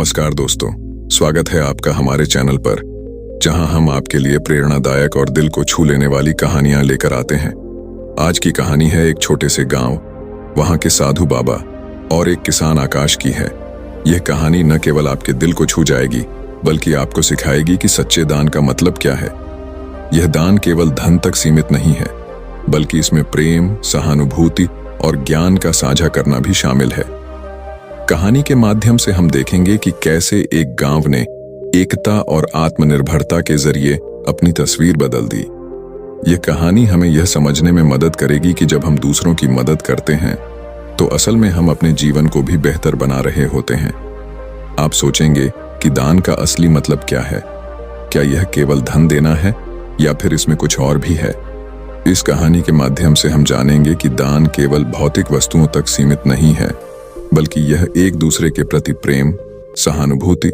नमस्कार दोस्तों, स्वागत है आपका हमारे चैनल पर, जहां हम आपके लिए प्रेरणादायक और दिल को छू लेने वाली कहानियां लेकर आते हैं। आज की कहानी है एक छोटे से गांव, वहां के साधु बाबा और एक किसान आकाश की है। यह कहानी न केवल आपके दिल को छू जाएगी, बल्कि आपको सिखाएगी कि सच्चे दान का मतलब क्या है। यह दान केवल धन तक सीमित नहीं है, बल्कि इसमें प्रेम, सहानुभूति और ज्ञान का साझा करना भी शामिल है। कहानी के माध्यम से हम देखेंगे कि कैसे एक गांव ने एकता और आत्मनिर्भरता के जरिए अपनी तस्वीर बदल दी। यह कहानी हमें यह समझने में मदद करेगी कि जब हम दूसरों की मदद करते हैं तो असल में हम अपने जीवन को भी बेहतर बना रहे होते हैं। आप सोचेंगे कि दान का असली मतलब क्या है? क्या यह केवल धन देना है या फिर इसमें कुछ और भी है? इस कहानी के माध्यम से हम जानेंगे कि दान केवल भौतिक वस्तुओं तक सीमित नहीं है, बल्कि यह एक दूसरे के प्रति प्रेम, सहानुभूति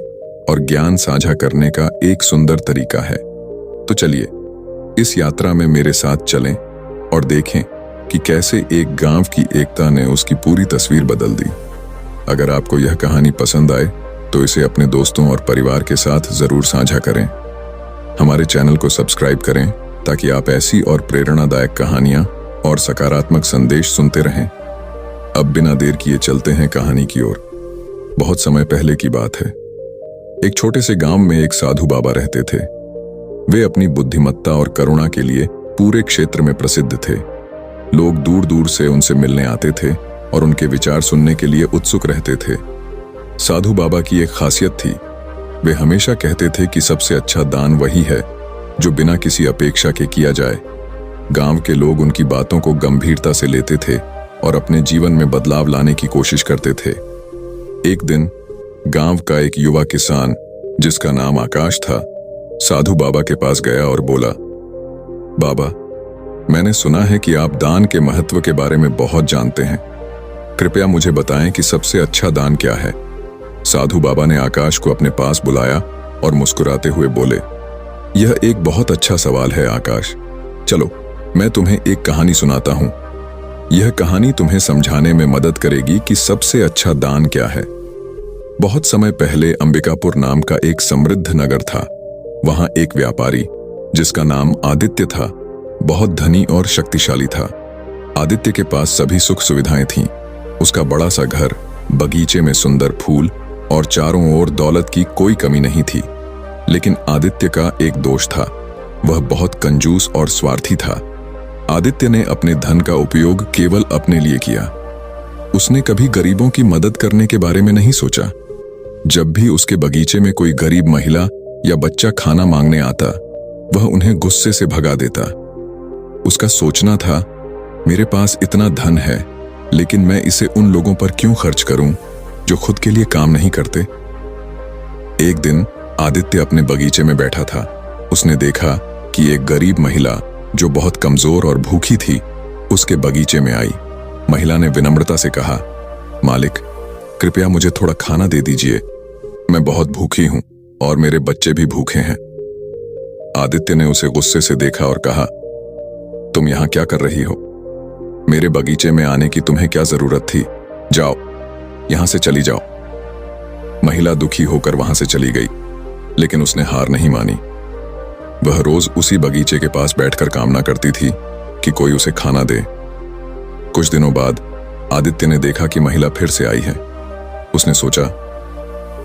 और ज्ञान साझा करने का एक सुंदर तरीका है। तो चलिए इस यात्रा में मेरे साथ चलें और देखें कि कैसे एक गांव की एकता ने उसकी पूरी तस्वीर बदल दी। अगर आपको यह कहानी पसंद आए तो इसे अपने दोस्तों और परिवार के साथ जरूर साझा करें। हमारे चैनल को सब्सक्राइब करें ताकि आप ऐसी और प्रेरणादायक कहानियां और सकारात्मक संदेश सुनते रहें। अब बिना देर किए चलते हैं कहानी की ओर। बहुत समय पहले की बात है। एक छोटे से गांव में एक साधु बाबा रहते थे। वे अपनी बुद्धिमत्ता और करुणा के लिए पूरे क्षेत्र में प्रसिद्ध थे। लोग दूर दूर से उनसे मिलने आते थे और उनके विचार सुनने के लिए उत्सुक रहते थे। साधु बाबा की एक खासियत थी, वे हमेशा कहते थे कि सबसे अच्छा दान वही है जो बिना किसी अपेक्षा के किया जाए। गांव के लोग उनकी बातों को गंभीरता से लेते थे और अपने जीवन में बदलाव लाने की कोशिश करते थे। एक दिन गांव का एक युवा किसान, जिसका नाम आकाश था, साधु बाबा के पास गया और बोला, बाबा, मैंने सुना है कि आप दान के महत्व के बारे में बहुत जानते हैं। कृपया मुझे बताएं कि सबसे अच्छा दान क्या है। साधु बाबा ने आकाश को अपने पास बुलाया और मुस्कुराते हुए बोले, यह एक बहुत अच्छा सवाल है आकाश। चलो मैं तुम्हें एक कहानी सुनाता हूं। यह कहानी तुम्हें समझाने में मदद करेगी कि सबसे अच्छा दान क्या है। बहुत समय पहले अंबिकापुर नाम का एक समृद्ध नगर था। वहां एक व्यापारी, जिसका नाम आदित्य था, बहुत धनी और शक्तिशाली था। आदित्य के पास सभी सुख सुविधाएं थीं। उसका बड़ा सा घर, बगीचे में सुंदर फूल और चारों ओर दौलत की कोई कमी नहीं थी। लेकिन आदित्य का एक दोष था, वह बहुत कंजूस और स्वार्थी था। आदित्य ने अपने धन का उपयोग केवल अपने लिए किया। उसने कभी गरीबों की मदद करने के बारे में नहीं सोचा। जब भी उसके बगीचे में कोई गरीब महिला या बच्चा खाना मांगने आता, वह उन्हें गुस्से से भगा देता। उसका सोचना था, मेरे पास इतना धन है, लेकिन मैं इसे उन लोगों पर क्यों खर्च करूं जो खुद के लिए काम नहीं करते। एक दिन आदित्य अपने बगीचे में बैठा था। उसने देखा कि एक गरीब महिला जो बहुत कमजोर और भूखी थी, उसके बगीचे में आई। महिला ने विनम्रता से कहा, मालिक, कृपया मुझे थोड़ा खाना दे दीजिए। मैं बहुत भूखी हूं और मेरे बच्चे भी भूखे हैं। आदित्य ने उसे गुस्से से देखा और कहा, तुम यहां क्या कर रही हो? मेरे बगीचे में आने की तुम्हें क्या जरूरत थी? जाओ, यहां से चली जाओ। महिला दुखी होकर वहां से चली गई, लेकिन उसने हार नहीं मानी। वह रोज उसी बगीचे के पास बैठकर कामना करती थी कि कोई उसे खाना दे। कुछ दिनों बाद आदित्य ने देखा कि महिला फिर से आई है। उसने सोचा,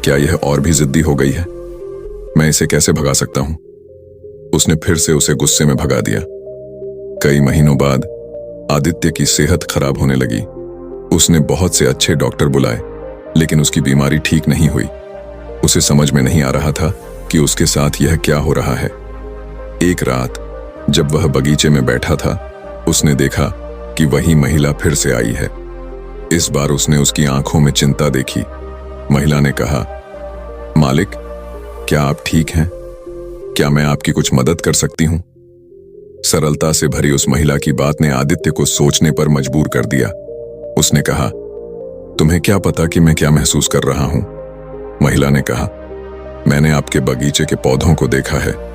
क्या यह और भी जिद्दी हो गई है? मैं इसे कैसे भगा सकता हूं? उसने फिर से उसे गुस्से में भगा दिया। कई महीनों बाद आदित्य की सेहत खराब होने लगी। उसने बहुत से अच्छे डॉक्टर बुलाए, लेकिन उसकी बीमारी ठीक नहीं हुई। उसे समझ में नहीं आ रहा था कि उसके साथ यह क्या हो रहा है। एक रात जब वह बगीचे में बैठा था, उसने देखा कि वही महिला फिर से आई है। इस बार उसने उसकी आंखों में चिंता देखी। महिला ने कहा, मालिक, क्या आप ठीक हैं? क्या मैं आपकी कुछ मदद कर सकती हूं? सरलता से भरी उस महिला की बात ने आदित्य को सोचने पर मजबूर कर दिया। उसने कहा, तुम्हें क्या पता कि मैं क्या महसूस कर रहा हूं? महिला ने कहा, मैंने आपके बगीचे के पौधों को देखा है,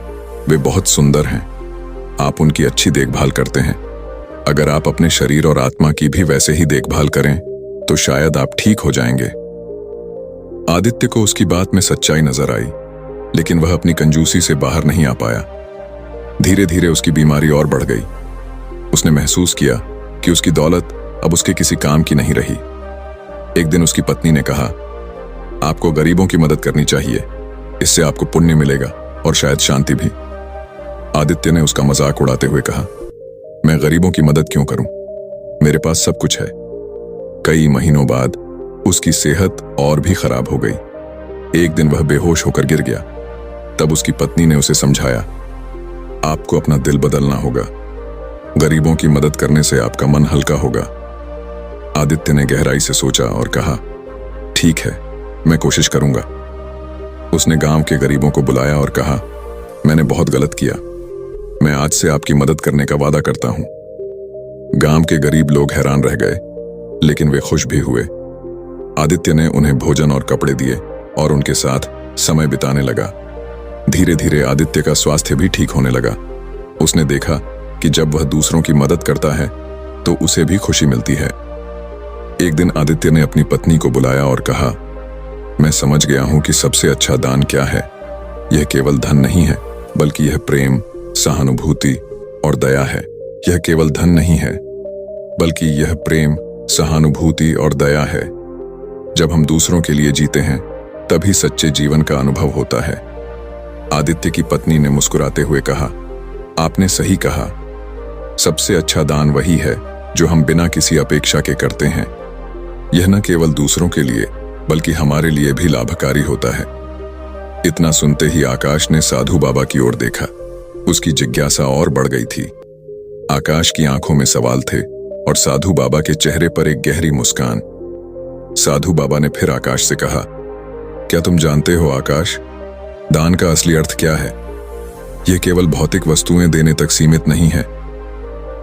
वे बहुत सुंदर हैं। आप उनकी अच्छी देखभाल करते हैं। अगर आप अपने शरीर और आत्मा की भी वैसे ही देखभाल करें तो शायद आप ठीक हो जाएंगे। आदित्य को उसकी बात में सच्चाई नजर आई, लेकिन वह अपनी कंजूसी से बाहर नहीं आ पाया। धीरे धीरे उसकी बीमारी और बढ़ गई। उसने महसूस किया कि उसकी दौलत अब उसके किसी काम की नहीं रही। एक दिन उसकी पत्नी ने कहा, आपको गरीबों की मदद करनी चाहिए, इससे आपको पुण्य मिलेगा और शायद शांति भी। आदित्य ने उसका मजाक उड़ाते हुए कहा, मैं गरीबों की मदद क्यों करूं? मेरे पास सब कुछ है। कई महीनों बाद उसकी सेहत और भी खराब हो गई। एक दिन वह बेहोश होकर गिर गया। तब उसकी पत्नी ने उसे समझाया, आपको अपना दिल बदलना होगा। गरीबों की मदद करने से आपका मन हल्का होगा। आदित्य ने गहराई से सोचा और कहा, ठीक है, मैं कोशिश करूंगा। उसने गांव के गरीबों को बुलाया और कहा, मैंने बहुत गलत किया। मैं आज से आपकी मदद करने का वादा करता हूं। गांव के गरीब लोग हैरान रह गए, लेकिन वे खुश भी हुए। आदित्य ने उन्हें भोजन और कपड़े दिए और उनके साथ समय बिताने लगा। धीरे धीरे आदित्य का स्वास्थ्य भी ठीक होने लगा। उसने देखा कि जब वह दूसरों की मदद करता है तो उसे भी खुशी मिलती है। एक दिन आदित्य ने अपनी पत्नी को बुलाया और कहा, मैं समझ गया हूं कि सबसे अच्छा दान क्या है। यह केवल धन नहीं है, बल्कि यह प्रेम, सहानुभूति और दया है। यह केवल धन नहीं है, बल्कि यह प्रेम, सहानुभूति और दया है। जब हम दूसरों के लिए जीते हैं, तभी सच्चे जीवन का अनुभव होता है। आदित्य की पत्नी ने मुस्कुराते हुए कहा, आपने सही कहा। सबसे अच्छा दान वही है जो हम बिना किसी अपेक्षा के करते हैं। यह न केवल दूसरों के लिए, बल्कि हमारे लिए भी लाभकारी होता है। इतना सुनते ही आकाश ने साधु बाबा की ओर देखा। उसकी जिज्ञासा और बढ़ गई थी। आकाश की आंखों में सवाल थे और साधु बाबा के चेहरे पर एक गहरी मुस्कान। साधु बाबा ने फिर आकाश से कहा, क्या तुम जानते हो आकाश, दान का असली अर्थ क्या है? यह केवल भौतिक वस्तुएं देने तक सीमित नहीं है।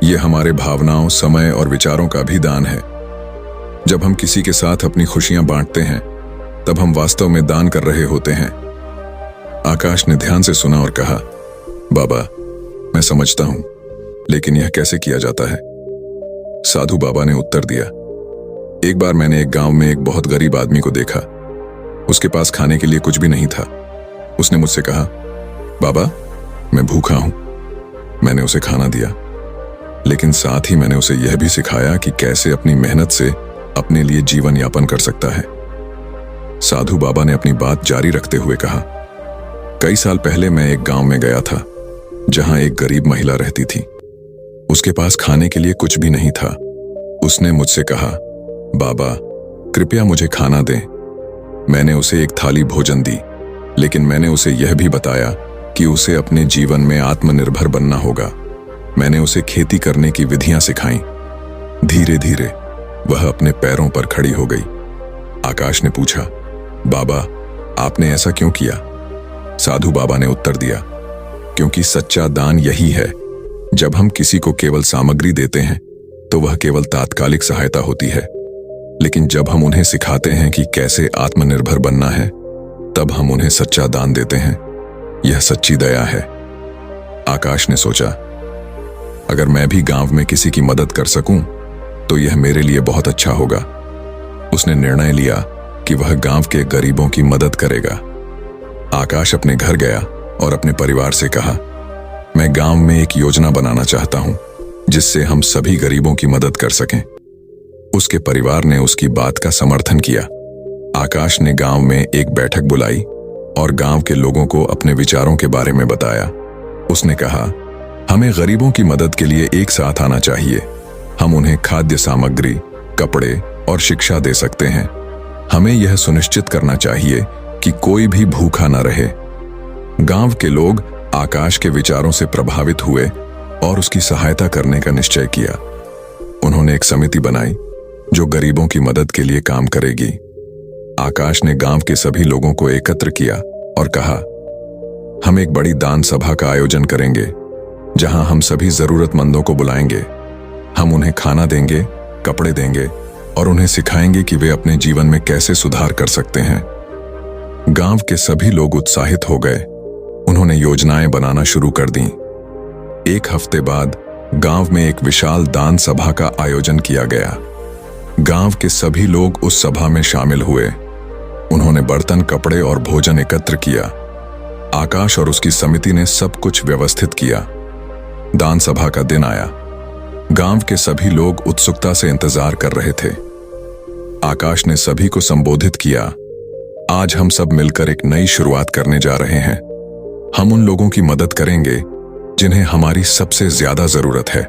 यह हमारे भावनाओं, समय और विचारों का भी दान है। जब हम किसी के साथ अपनी खुशियां बांटते हैं, तब हम वास्तव में दान कर रहे होते हैं। आकाश ने ध्यान से सुना और कहा, बाबा, मैं समझता हूं, लेकिन यह कैसे किया जाता है? साधु बाबा ने उत्तर दिया, एक बार मैंने एक गांव में एक बहुत गरीब आदमी को देखा। उसके पास खाने के लिए कुछ भी नहीं था। उसने मुझसे कहा, बाबा, मैं भूखा हूं। मैंने उसे खाना दिया, लेकिन साथ ही मैंने उसे यह भी सिखाया कि कैसे अपनी मेहनत से अपने लिए जीवन यापन कर सकता है। साधु बाबा ने अपनी बात जारी रखते हुए कहा, कई साल पहले मैं एक गांव में गया था, जहां एक गरीब महिला रहती थी। उसके पास खाने के लिए कुछ भी नहीं था। उसने मुझसे कहा, बाबा, कृपया मुझे खाना दें। मैंने उसे एक थाली भोजन दी, लेकिन मैंने उसे यह भी बताया कि उसे अपने जीवन में आत्मनिर्भर बनना होगा। मैंने उसे खेती करने की विधियां सिखाईं। धीरे धीरे वह अपने पैरों पर खड़ी हो गई। आकाश ने पूछा, बाबा, आपने ऐसा क्यों किया? साधु बाबा ने उत्तर दिया, क्योंकि सच्चा दान यही है। जब हम किसी को केवल सामग्री देते हैं, तो वह केवल तात्कालिक सहायता होती है, लेकिन जब हम उन्हें सिखाते हैं कि कैसे आत्मनिर्भर बनना है, तब हम उन्हें सच्चा दान देते हैं। यह सच्ची दया है। आकाश ने सोचा, अगर मैं भी गांव में किसी की मदद कर सकूं, तो यह मेरे लिए बहुत अच्छा होगा। उसने निर्णय लिया कि वह गांव के गरीबों की मदद करेगा। आकाश अपने घर गया और अपने परिवार से कहा, मैं गांव में एक योजना बनाना चाहता हूं, जिससे हम सभी गरीबों की मदद कर सकें। उसके परिवार ने उसकी बात का समर्थन किया। आकाश ने गांव में एक बैठक बुलाई और गांव के लोगों को अपने विचारों के बारे में बताया। उसने कहा, हमें गरीबों की मदद के लिए एक साथ आना चाहिए। हम उन्हें खाद्य सामग्री, कपड़े और शिक्षा दे सकते हैं। हमें यह सुनिश्चित करना चाहिए कि कोई भी भूखा न रहे। गांव के लोग आकाश के विचारों से प्रभावित हुए और उसकी सहायता करने का निश्चय किया। उन्होंने एक समिति बनाई जो गरीबों की मदद के लिए काम करेगी। आकाश ने गांव के सभी लोगों को एकत्र किया और कहा, हम एक बड़ी दान सभा का आयोजन करेंगे, जहां हम सभी जरूरतमंदों को बुलाएंगे। हम उन्हें खाना देंगे, कपड़े देंगे और उन्हें सिखाएंगे कि वे अपने जीवन में कैसे सुधार कर सकते हैं। गांव के सभी लोग उत्साहित हो गए। उन्होंने योजनाएं बनाना शुरू कर दी। एक हफ्ते बाद गांव में एक विशाल दान सभा का आयोजन किया गया। गांव के सभी लोग उस सभा में शामिल हुए। उन्होंने बर्तन, कपड़े और भोजन एकत्र किया। आकाश और उसकी समिति ने सब कुछ व्यवस्थित किया। दान सभा का दिन आया। गांव के सभी लोग उत्सुकता से इंतजार कर रहे थे। आकाश ने सभी को संबोधित किया, आज हम सब मिलकर एक नई शुरुआत करने जा रहे हैं। हम उन लोगों की मदद करेंगे जिन्हें हमारी सबसे ज्यादा जरूरत है।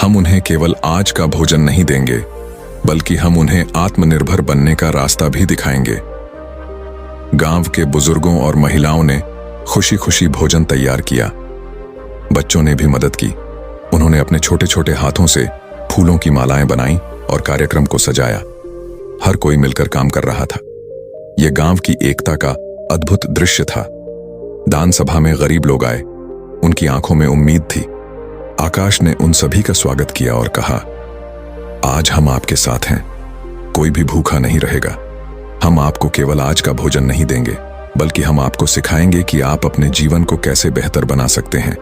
हम उन्हें केवल आज का भोजन नहीं देंगे, बल्कि हम उन्हें आत्मनिर्भर बनने का रास्ता भी दिखाएंगे। गांव के बुजुर्गों और महिलाओं ने खुशी खुशी भोजन तैयार किया। बच्चों ने भी मदद की। उन्होंने अपने छोटे छोटे हाथों से फूलों की मालाएं बनाई और कार्यक्रम को सजाया। हर कोई मिलकर काम कर रहा था। यह गांव की एकता का अद्भुत दृश्य था। दान सभा में गरीब लोग आए। उनकी आंखों में उम्मीद थी। आकाश ने उन सभी का स्वागत किया और कहा, आज हम आपके साथ हैं। कोई भी भूखा नहीं रहेगा। हम आपको केवल आज का भोजन नहीं देंगे, बल्कि हम आपको सिखाएंगे कि आप अपने जीवन को कैसे बेहतर बना सकते हैं।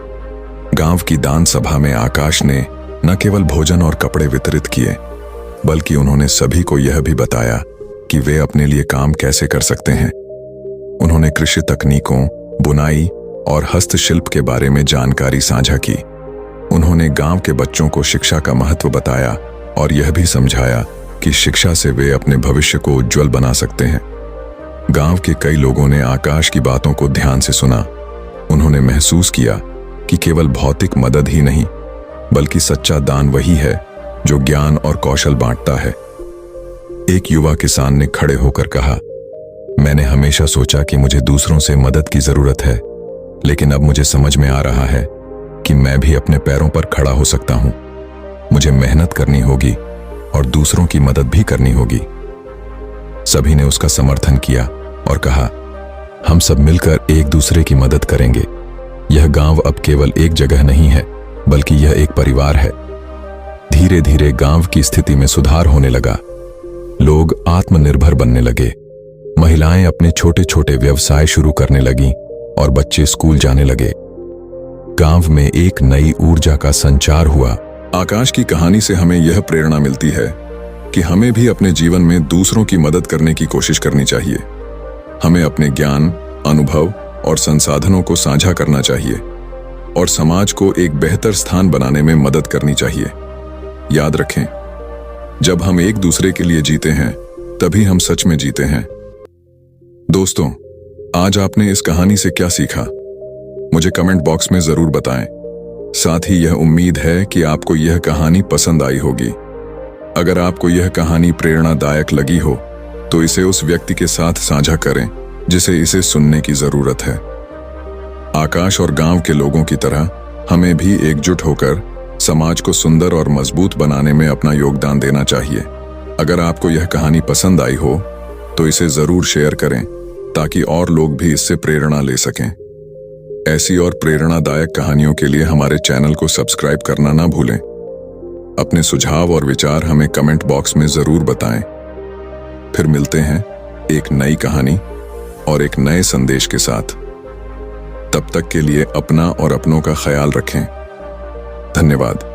गांव की दान सभा में आकाश ने न केवल भोजन और कपड़े वितरित किए, बल्कि उन्होंने सभी को यह भी बताया कि वे अपने लिए काम कैसे कर सकते हैं। उन्होंने कृषि तकनीकों, बुनाई और हस्तशिल्प के बारे में जानकारी साझा की। उन्होंने गांव के बच्चों को शिक्षा का महत्व बताया और यह भी समझाया कि शिक्षा से वे अपने भविष्य को उज्जवल बना सकते हैं। गांव के कई लोगों ने आकाश की बातों को ध्यान से सुना। उन्होंने महसूस किया कि केवल भौतिक मदद ही नहीं, बल्कि सच्चा दान वही है जो ज्ञान और कौशल बांटता है। एक युवा किसान ने खड़े होकर कहा, मैंने हमेशा सोचा कि मुझे दूसरों से मदद की जरूरत है, लेकिन अब मुझे समझ में आ रहा है कि मैं भी अपने पैरों पर खड़ा हो सकता हूं। मुझे मेहनत करनी होगी और दूसरों की मदद भी करनी होगी। सभी ने उसका समर्थन किया और कहा, हम सब मिलकर एक दूसरे की मदद करेंगे। यह गांव अब केवल एक जगह नहीं है, बल्कि यह एक परिवार है। धीरे धीरे गांव की स्थिति में सुधार होने लगा। लोग आत्मनिर्भर बनने लगे। महिलाएं अपने छोटे छोटे व्यवसाय शुरू करने लगीं और बच्चे स्कूल जाने लगे। गांव में एक नई ऊर्जा का संचार हुआ। आकाश की कहानी से हमें यह प्रेरणा मिलती है कि हमें भी अपने जीवन में दूसरों की मदद करने की कोशिश करनी चाहिए। हमें अपने ज्ञान, अनुभव और संसाधनों को साझा करना चाहिए और समाज को एक बेहतर स्थान बनाने में मदद करनी चाहिए। याद रखें, जब हम एक दूसरे के लिए जीते हैं, तभी हम सच में जीते हैं। दोस्तों, आज आपने इस कहानी से क्या सीखा? मुझे कमेंट बॉक्स में जरूर बताएं। साथ ही यह उम्मीद है कि आपको यह कहानी पसंद आई होगी। अगर आपको यह कहानी प्रेरणादायक लगी हो, तो इसे उस व्यक्ति के साथ साझा करें जिसे इसे सुनने की जरूरत है। आकाश और गांव के लोगों की तरह हमें भी एकजुट होकर समाज को सुंदर और मजबूत बनाने में अपना योगदान देना चाहिए। अगर आपको यह कहानी पसंद आई हो, तो इसे जरूर शेयर करें ताकि और लोग भी इससे प्रेरणा ले सकें। ऐसी और प्रेरणादायक कहानियों के लिए हमारे चैनल को सब्सक्राइब करना ना भूलें। अपने सुझाव और विचार हमें कमेंट बॉक्स में जरूर बताएं। फिर मिलते हैं एक नई कहानी और एक नए संदेश के साथ। तब तक के लिए अपना और अपनों का ख्याल रखें। धन्यवाद।